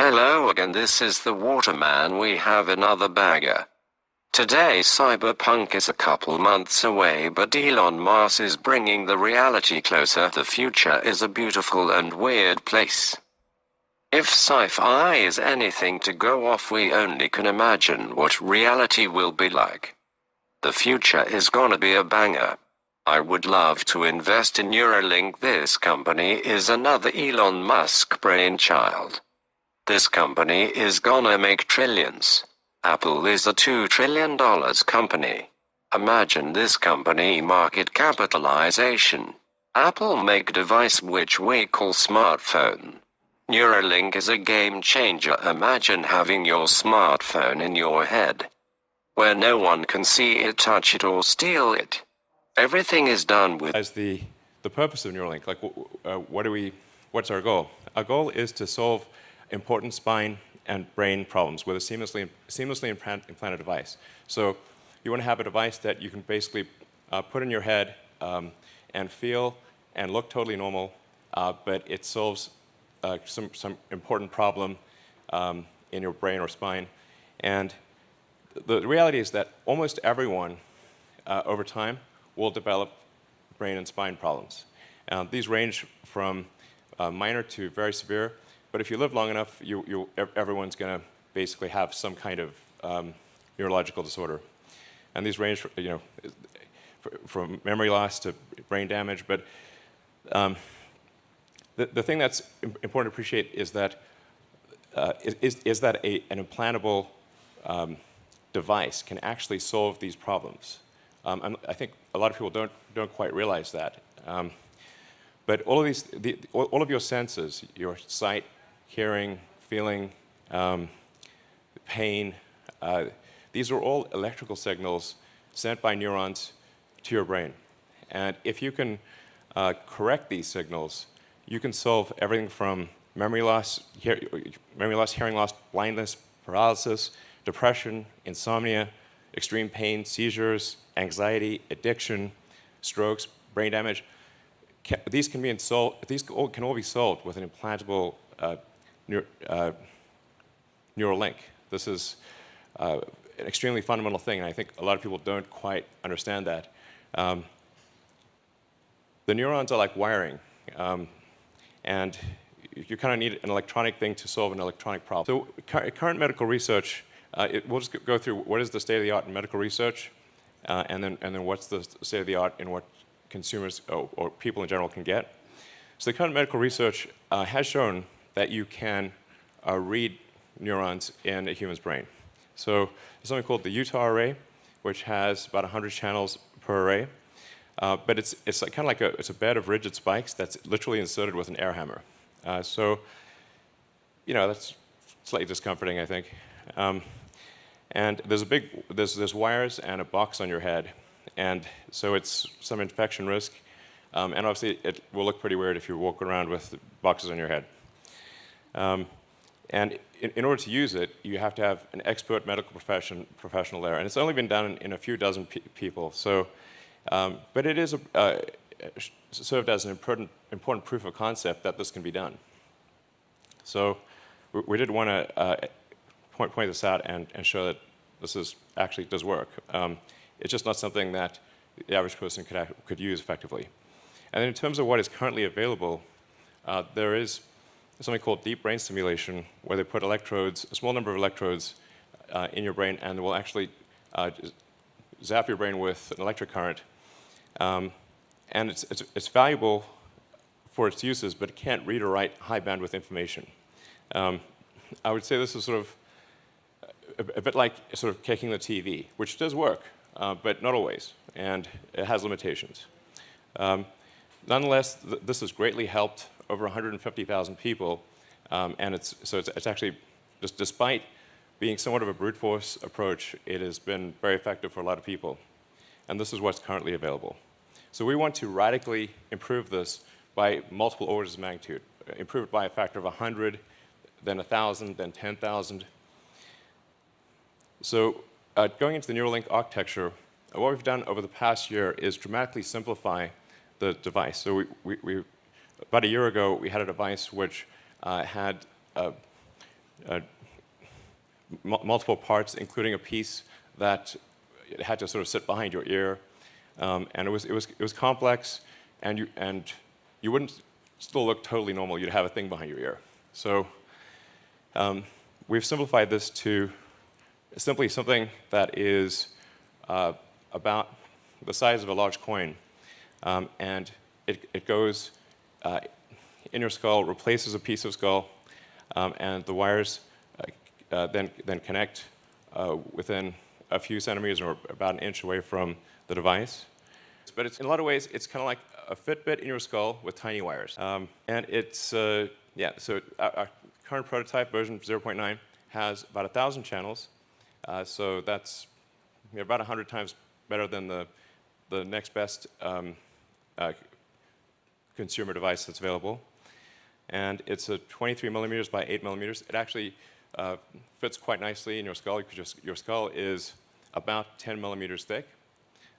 Hello again, this is the Waterman. We have another bagger. Today Cyberpunk is a couple months away, but Elon Musk is bringing the reality closer. The future is a beautiful and weird place. If sci-fi is anything to go off, we only can imagine what reality will be like. The future is gonna be a banger. I would love to invest in Neuralink. This company is another Elon Musk brainchild. This company is gonna make trillions. Apple is a $2 trillion company. Imagine this company market capitalization. Apple make device which we call smartphone. Neuralink is a game changer. Imagine having your smartphone in your head, where no one can see it, touch it, or steal it. Everything is done with. As the purpose of Neuralink, like what's our goal? Our goal is to solve important spine and brain problems with a seamlessly implanted device. So you want to have a device that you can basically put in your head and feel and look totally normal, but it solves some important problem in your brain or spine. And the reality is that almost everyone over time will develop brain and spine problems. These range from minor to very severe. But if you live long enough, everyone's going to basically have some kind of neurological disorder. And these range from memory loss to brain damage. But the thing that's important to appreciate is that an implantable device can actually solve these problems. I think a lot of people don't quite realize that. But all of your senses, your sight, hearing, feeling, pain, these are all electrical signals sent by neurons to your brain. And if you can correct these signals, you can solve everything from memory loss, hearing loss, blindness, paralysis, depression, insomnia, extreme pain, seizures, anxiety, addiction, strokes, brain damage. These can all be solved with an implantable Neuralink. This is an extremely fundamental thing, and I think a lot of people don't quite understand that. The neurons are like wiring, and you kind of need an electronic thing to solve an electronic problem. So current medical research, we'll just go through what is the state of the art in medical research, and then what's the state of the art in what consumers or people in general can get. So the current medical research has shown that you can read neurons in a human's brain. So there's something called the Utah array, which has about 100 channels per array. But it's kind of like it's a bed of rigid spikes that's literally inserted with an air hammer. So that's slightly discomforting, I think. And there's wires and a box on your head, and so it's some infection risk. And obviously, it will look pretty weird if you walk around with boxes on your head. And in order to use it, you have to have an expert medical professional there. And it's only been done in a few dozen people. So, but it is served as an important proof of concept that this can be done. So we did want to point this out and show that this actually does work. It's just not something that the average person could use effectively. And then in terms of what is currently available, there is something called deep brain stimulation, where they put electrodes, a small number of electrodes, in your brain, and they will actually zap your brain with an electric current. And it's valuable for its uses, but it can't read or write high bandwidth information. I would say this is sort of a bit like sort of kicking the TV, which does work, but not always, and it has limitations. Nonetheless, this has greatly helped over 150,000 people, and it's actually, just despite being somewhat of a brute force approach, it has been very effective for a lot of people. And this is what's currently available. So we want to radically improve this by multiple orders of magnitude, improve it by a factor of 100, then 1,000, then 10,000. So going into the Neuralink architecture, what we've done over the past year is dramatically simplify the device. So about a year ago, we had a device which had multiple parts, including a piece that it had to sort of sit behind your ear, and it was complex, and you wouldn't still look totally normal. You'd have a thing behind your ear. So we've simplified this to simply something that is about the size of a large coin, and it goes in your skull, replaces a piece of skull, and the wires then connect within a few centimeters or about an inch away from the device. But in a lot of ways, it's kind of like a Fitbit in your skull with tiny wires. And it's, yeah, so our current prototype, version 0.9, has about 1,000 channels. So that's about 100 times better than the next best consumer device that's available. And it's a 23 millimeters by 8 millimeters. It actually fits quite nicely in your skull because your skull is about 10 millimeters thick.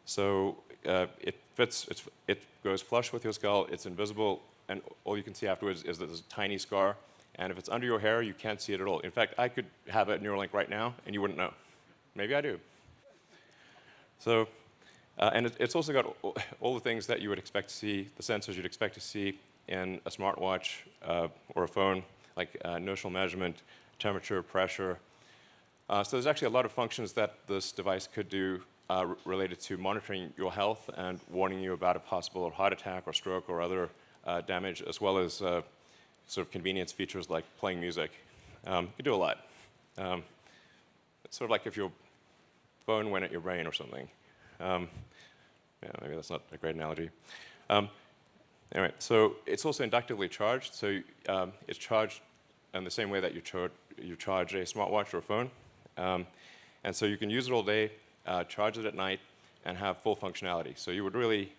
So it fits, it goes flush with your skull, it's invisible, and all you can see afterwards is that there's a tiny scar. And if it's under your hair, you can't see it at all. In fact, I could have a Neuralink right now, and you wouldn't know. Maybe I do. So, and it's also got all the things that you would expect to see, the sensors you'd expect to see in a smartwatch or a phone, like inertial measurement, temperature, pressure. So there's actually a lot of functions that this device could do related to monitoring your health and warning you about a possible heart attack or stroke or other damage, as well as sort of convenience features like playing music. You could do a lot. It's sort of like if your phone went at your brain or something. Yeah, maybe that's not a great analogy. Anyway, so it's also inductively charged. So it's charged in the same way that you charge a smartwatch or a phone. And so you can use it all day, charge it at night, and have full functionality. So you would really,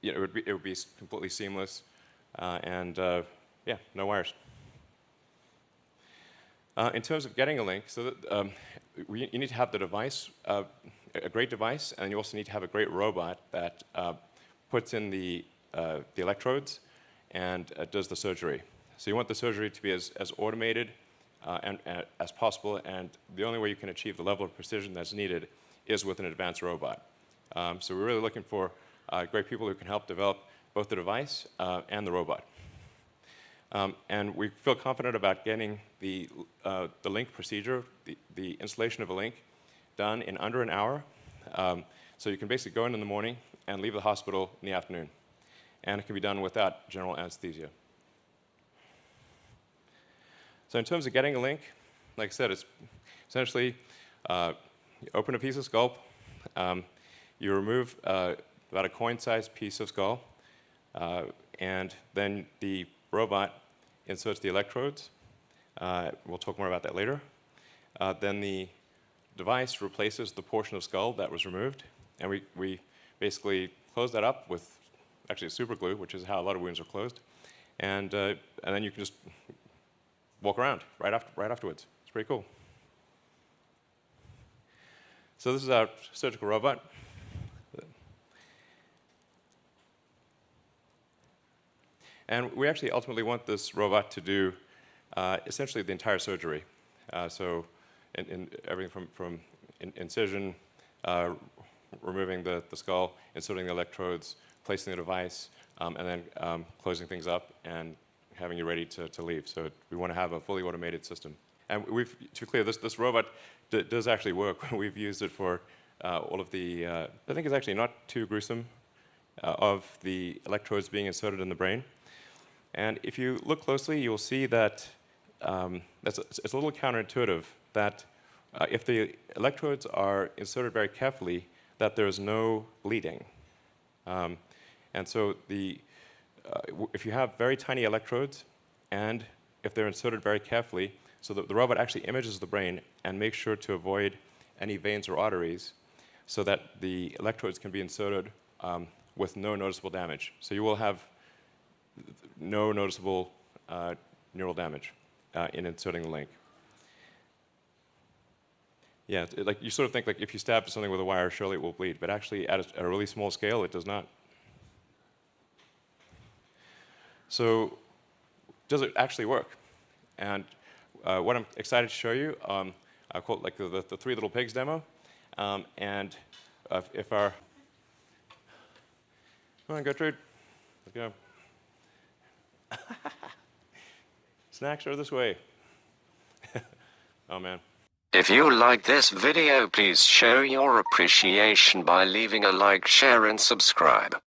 it would be completely seamless, and yeah, no wires. In terms of getting a link, so that, you need to have the device, a great device, and you also need to have a great robot that puts in the electrodes and does the surgery. So you want the surgery to be as automated and as possible, and the only way you can achieve the level of precision that's needed is with an advanced robot. So we're really looking for great people who can help develop both the device and the robot. And we feel confident about getting the link procedure, the installation of a link, done in under an hour. So you can basically go in the morning and leave the hospital in the afternoon. And it can be done without general anesthesia. So in terms of getting a link, like I said, it's essentially you open a piece of skull, you remove about a coin-sized piece of skull, and then the robot inserts the electrodes. We'll talk more about that later. Then the device replaces the portion of skull that was removed, and we basically close that up with actually super glue, which is how a lot of wounds are closed, and then you can just walk around right afterwards. It's pretty cool. So this is our surgical robot. And we actually ultimately want this robot to do essentially the entire surgery. So in everything from incision, removing the skull, inserting the electrodes, placing the device, and then closing things up and having you ready to leave. So we want to have a fully automated system. And to be clear, this robot does actually work. We've used it for all of the, I think it's actually not too gruesome, of the electrodes being inserted in the brain. And if you look closely, you'll see that it's a little counterintuitive that if the electrodes are inserted very carefully, that there's no bleeding. And so if you have very tiny electrodes, and if they're inserted very carefully, so that the robot actually images the brain and makes sure to avoid any veins or arteries, so that the electrodes can be inserted with no noticeable damage. So you will have no noticeable neural damage in inserting the link. Yeah, like you sort of think like if you stab something with a wire, surely it will bleed, but actually at a really small scale, it does not. So does it actually work? And what I'm excited to show you, I call it like the Three Little Pigs demo. And if our... Come on, Gertrude. Let's go. Snacks are this way. Oh, man. If you like this video, please show your appreciation by leaving a like, share, and subscribe.